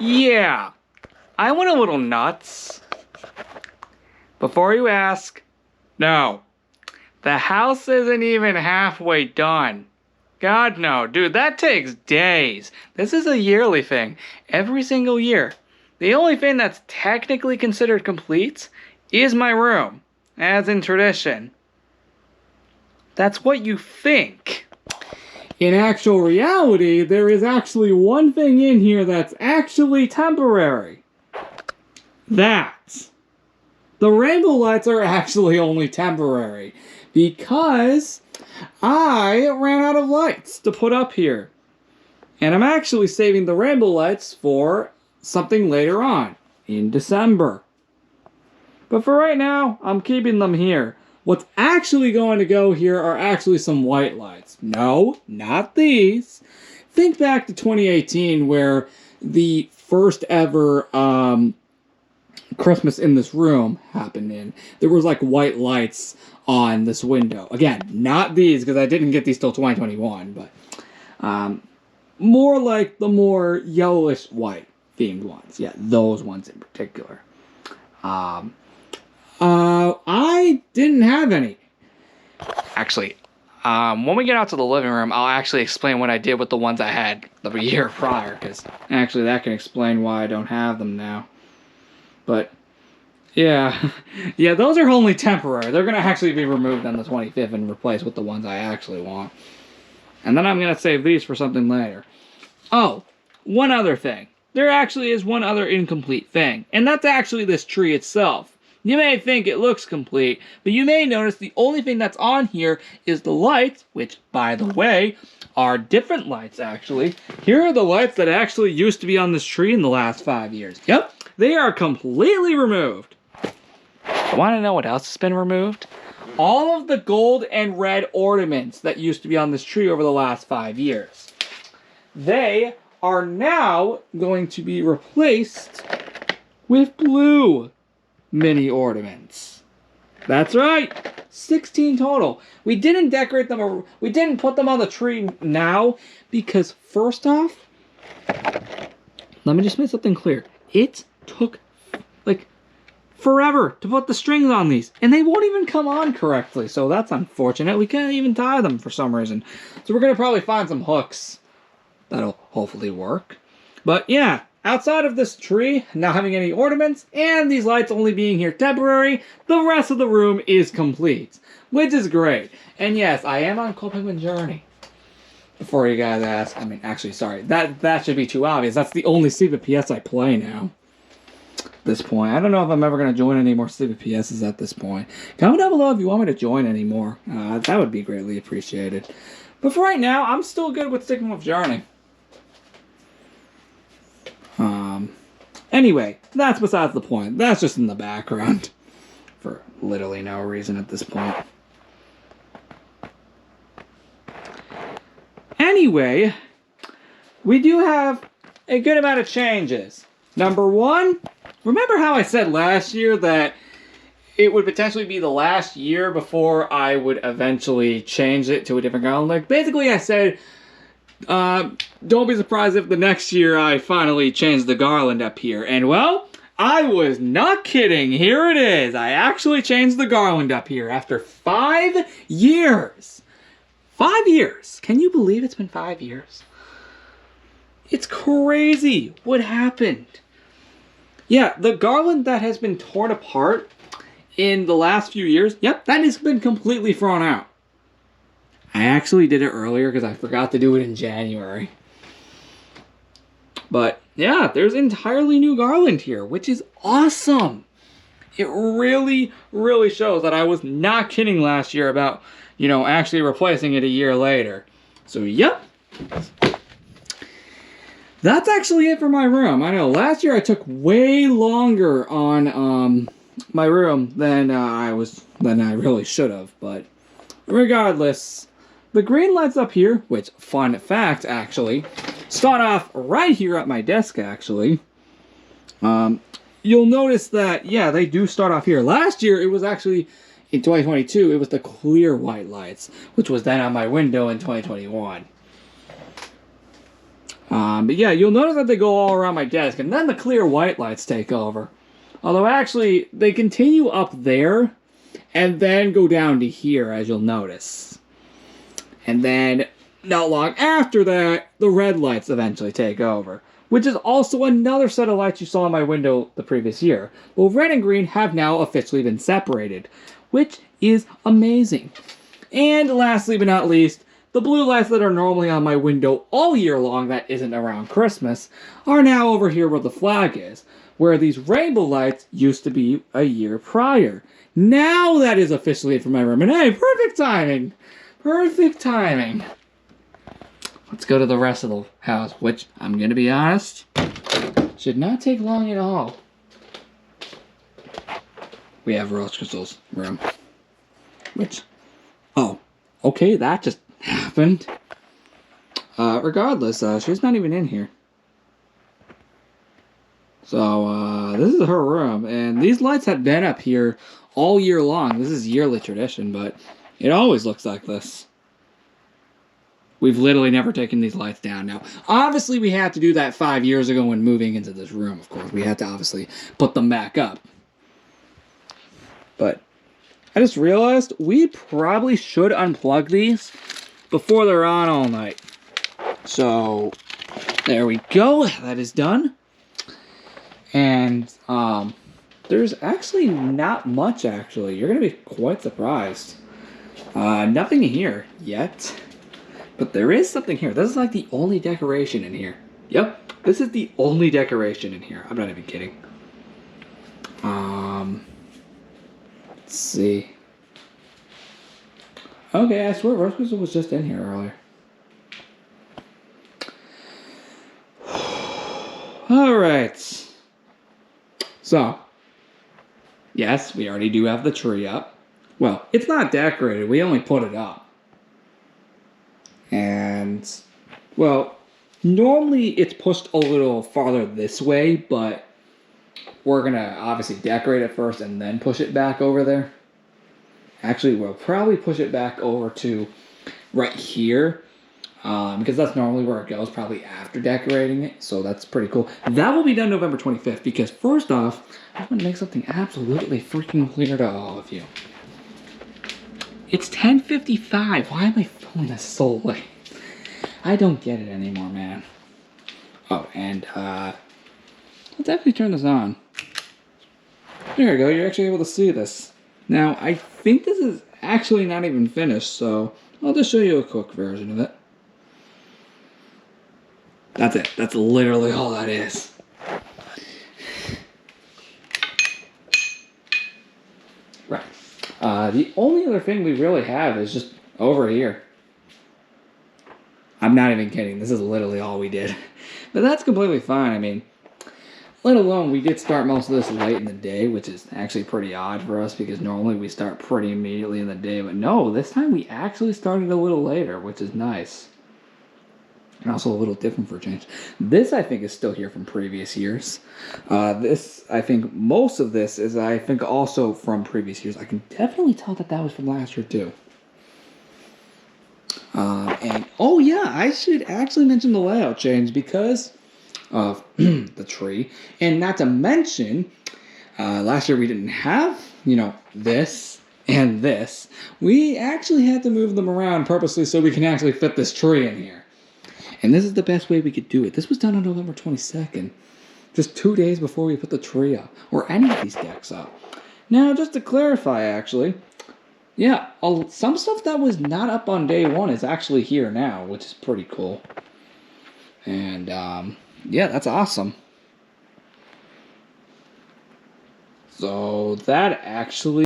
Yeah, I went a little nuts. Before you ask, no. The house isn't even halfway done. God no, dude, that takes days. This is a yearly thing. Every single year. The only thing that's technically considered complete is my room, as in tradition. That's what you think. In actual reality, there is actually one thing in here that's actually temporary. That. The rainbow lights are actually only temporary. Because I ran out of lights to put up here. And I'm actually saving the rainbow lights for something later on, in December. But for right now, I'm keeping them here. What's actually going to go here are actually some white lights. No, not these. Think back to 2018 where the first ever Christmas in this room happened in. There was like white lights on this window. Again, not these because I didn't get these till 2021, but more like the more yellowish white themed ones. Yeah, those ones in particular. I didn't have any. Actually, when we get out to the living room, I'll actually explain what I did with the ones I had the year prior, because actually that can explain why I don't have them now. But, yeah. Yeah, those are only temporary. They're going to actually be removed on the 25th and replaced with the ones I actually want. And then I'm going to save these for something later. Oh, one other thing. There actually is one other incomplete thing, and that's actually this tree itself. You may think it looks complete, but you may notice the only thing that's on here is the lights, which, by the way, are different lights, actually. Here are the lights that actually used to be on this tree in the last 5 years. Yep, they are completely removed. Want to know what else has been removed? All of the gold and red ornaments that used to be on this tree over the last 5 years. They are now going to be replaced with blue mini ornaments. That's right, 16 total. We didn't decorate them, or we didn't put them on the tree now because first off, let me just make something clear. It took like forever to put the strings on these, and they won't even come on correctly, so that's unfortunate. We can't even tie them for some reason. So we're gonna probably find some hooks that'll hopefully work. But yeah, outside of this tree not having any ornaments and these lights only being here temporary, the rest of the room is complete, which is great. And yes, I am on Cold Penguin Journey. Before you guys ask, I mean, actually, sorry, that should be too obvious. That's the only CVPS I play now. At this point, I don't know if I'm ever going to join any more CVPSs at this point. Comment down below if you want me to join any more. That would be greatly appreciated. But for right now, I'm still good with sticking with Journey. Anyway, that's besides the point. That's just in the background. For literally no reason at this point. Anyway, we do have a good amount of changes. Number one, remember how I said last year that it would potentially be the last year before I would eventually change it to a different garland? Like, basically I said, don't be surprised if the next year I finally change the garland up here. And well, I was not kidding. Here it is. I actually changed the garland up here after 5 years. 5 years. Can you believe it's been 5 years? It's crazy what happened. Yeah, the garland that has been torn apart in the last few years, yep, that has been completely thrown out. I actually did it earlier because I forgot to do it in January. But yeah, there's entirely new garland here, which is awesome. It really, really shows that I was not kidding last year about, you know, actually replacing it a year later. So yep. That's actually it for my room. I know last year I took way longer on my room than I really should have, but regardless, the green lights up here, which, fun fact, actually, start off right here at my desk, actually. You'll notice that, yeah, they do start off here. Last year, it was actually, in 2022, it was the clear white lights, which was then on my window in 2021. But yeah, you'll notice that they go all around my desk, and then the clear white lights take over. Although actually, they continue up there, and then go down to here, as you'll notice. And then, not long after that, the red lights eventually take over. Which is also another set of lights you saw in my window the previous year. Well, red and green have now officially been separated, which is amazing. And lastly but not least, the blue lights that are normally on my window all year long that isn't around Christmas are now over here where the flag is, where these rainbow lights used to be a year prior. Now that is officially for my room, and hey, perfect timing! Perfect timing! Let's go to the rest of the house, which, I'm gonna be honest, should not take long at all. We have Rose Crystal's room. Which, oh, okay, that just happened. Regardless, she's not even in here. So, this is her room, and these lights have been up here all year long. This is yearly tradition, but it always looks like this. We've literally never taken these lights down. Now, obviously, we had to do that 5 years ago when moving into this room, of course. We had to obviously put them back up. But I just realized we probably should unplug these before they're on all night. So, there we go. That is done. And, there's actually not much, actually. You're going to be quite surprised. Nothing here yet. But there is something here. This is like the only decoration in here. Yep, this is the only decoration in here. I'm not even kidding. Let's see. Okay, I swear Rose Crystal was just in here earlier. Alright. So, yes, we already do have the tree up. Well, it's not decorated. We only put it up. And, well, normally it's pushed a little farther this way, but we're going to obviously decorate it first and then push it back over there. Actually, we'll probably push it back over to right here, because that's normally where it goes, probably after decorating it, so that's pretty cool. That will be done November 25th, because first off, I want to make something absolutely freaking clear to all of you. It's 10:55. Why am I filming this so late? I don't get it anymore, man. Oh, and let's actually turn this on. There we go. You're actually able to see this. Now, I think this is actually not even finished, so I'll just show you a quick version of it. That's it. That's literally all that is. Right. The only other thing we really have is just over here. I'm not even kidding. This is literally all we did. But that's completely fine. I mean, let alone we did start most of this late in the day, which is actually pretty odd for us because normally we start pretty immediately in the day. But no, this time we actually started a little later, which is nice. And also a little different for a change. This, I think, is still here from previous years. This, I think, most of this is, I think, also from previous years. I can definitely tell that that was from last year, too. And, oh yeah, I should actually mention the layout change because of the tree. And not to mention, last year we didn't have, this and this. We actually had to move them around purposely so we can actually fit this tree in here. And this is the best way we could do it. This was done on November 22nd. Just 2 days before we put the tree up. Or any of these decks up. Now, just to clarify, actually. Yeah, some stuff that was not up on day one is actually here now. Which is pretty cool. And, yeah, that's awesome. So, that actually...